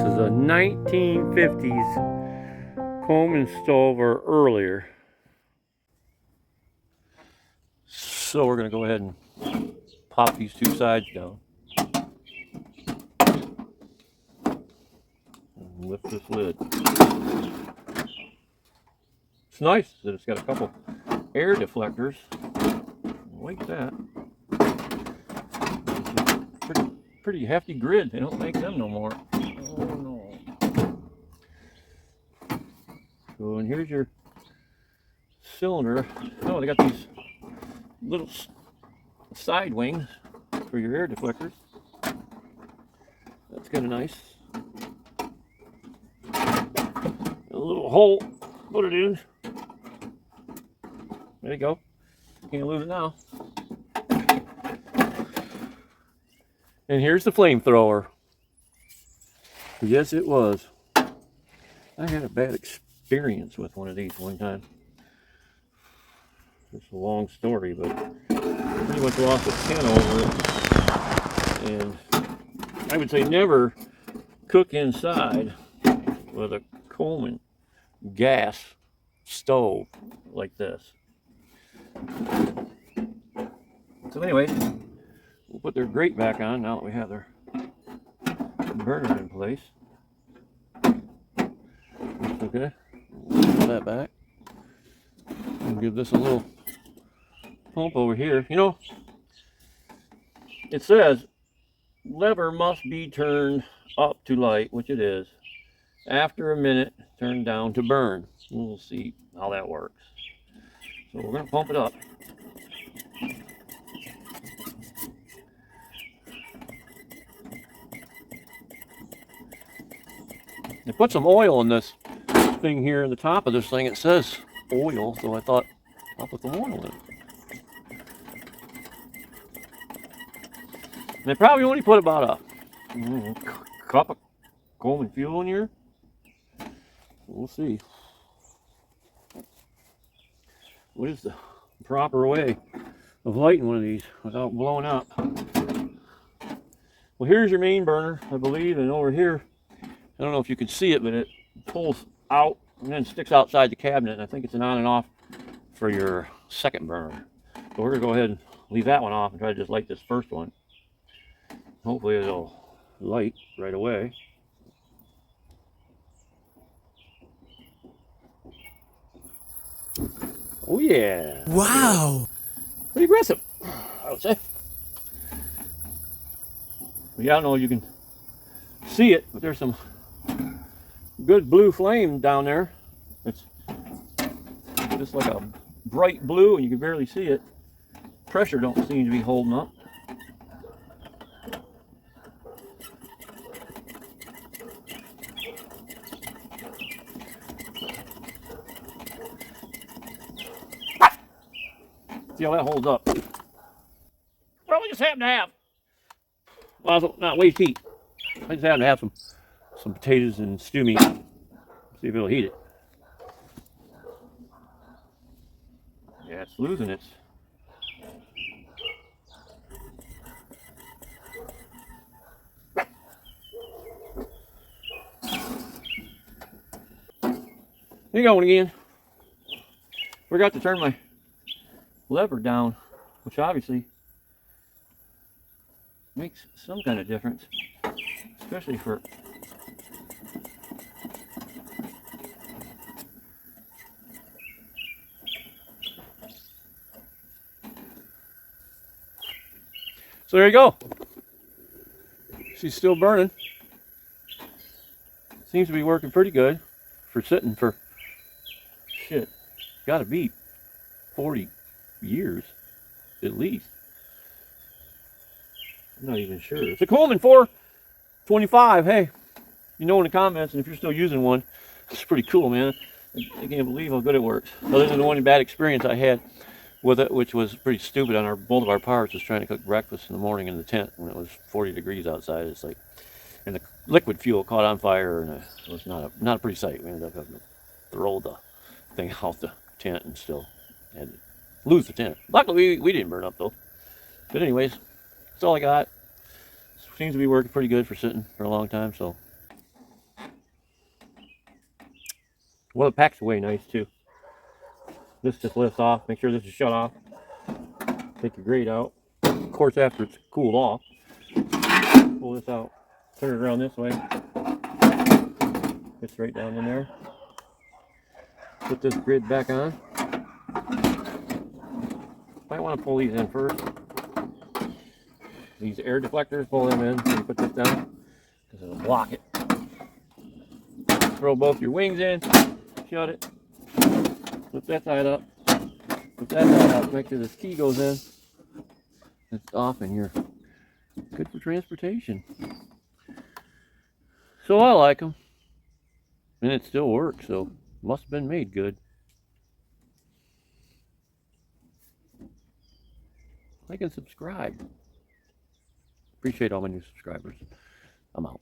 is a 1950s Coleman Stove or earlier. So we're going to go ahead and pop these two sides down. And lift this lid. It's nice that it's got a couple air deflectors. Like that. Pretty hefty grid. They don't make them no more. Oh no. So, and here's your cylinder. Oh, they got these little side wings for your air deflectors. That's kind of nice. A little hole, put it in. There you go. Can't lose it now. And here's the flamethrower. Yes, it was. I had a bad experience with one of these one time. It's a long story, but pretty much lost a tin over it. And I would say never cook inside with a Coleman gas stove like this. So anyway, we'll put their grate back on now that we have their burner in place. Okay, put that back. And give this a little pump over here. You know, it says lever must be turned up to light, which it is. After a minute, turn down to burn. We'll see how that works. So we're going to pump it up. They put some oil in this thing here in the top of this thing. It says oil, so I thought I'll put some oil in it. And they probably only put about a cup of Coleman fuel in here. We'll see. What is the proper way of lighting one of these without blowing up? Well, here's your main burner, I believe, and over here, I don't know if you can see it, but it pulls out and then sticks outside the cabinet, and I think it's an on and off for your second burner. So we're going to go ahead and leave that one off and try to just light this first one. Hopefully it'll light right away. Oh yeah! Wow! Pretty aggressive, I would say. Yeah, I don't know if you can see it, but there's some good blue flame down there. It's just like a bright blue, and you can barely see it. Pressure don't seem to be holding up. See how that holds up. Well, we just happen to have, well, not waste heat. I just happen to have some potatoes and stew meat. See if it'll heat it. Yeah, it's losing its. Here you go again. Forgot to turn my lever down, which obviously makes some kind of difference, especially for so there you go. She's still burning. Seems to be working pretty good for sitting for shit. Gotta be 40 years at least. I'm not even sure. It's a Coleman 425. Hey, you know in the comments, and if you're still using one, it's pretty cool, man. I can't believe how good it works. Other than the one bad experience I had with it, which was pretty stupid on both of our parts, was trying to cook breakfast in the morning in the tent when it was 40 degrees outside. It's like, and the liquid fuel caught on fire, and it was not a pretty sight. We ended up having to throw the thing out the tent and still had to lose the tent. Luckily, we didn't burn up though. But anyways, that's all I got. Seems to be working pretty good for sitting for a long time. So Well, it packs away nice too. This just lifts off. Make sure this is shut off. Take your grate out. Of course, after it's cooled off, pull this out. Turn it around this way. Fits right down in there. Put this grid back on. Might want to pull these in first. These air deflectors, pull them in. So you put this down because it'll block it. Throw both your wings in. Shut it. Flip that side up. Flip that side up. Make sure this key goes in. It's off, and you're good for transportation. So I like them, and it still works. So must have been made good. Like and subscribe. Appreciate all my new subscribers. I'm out.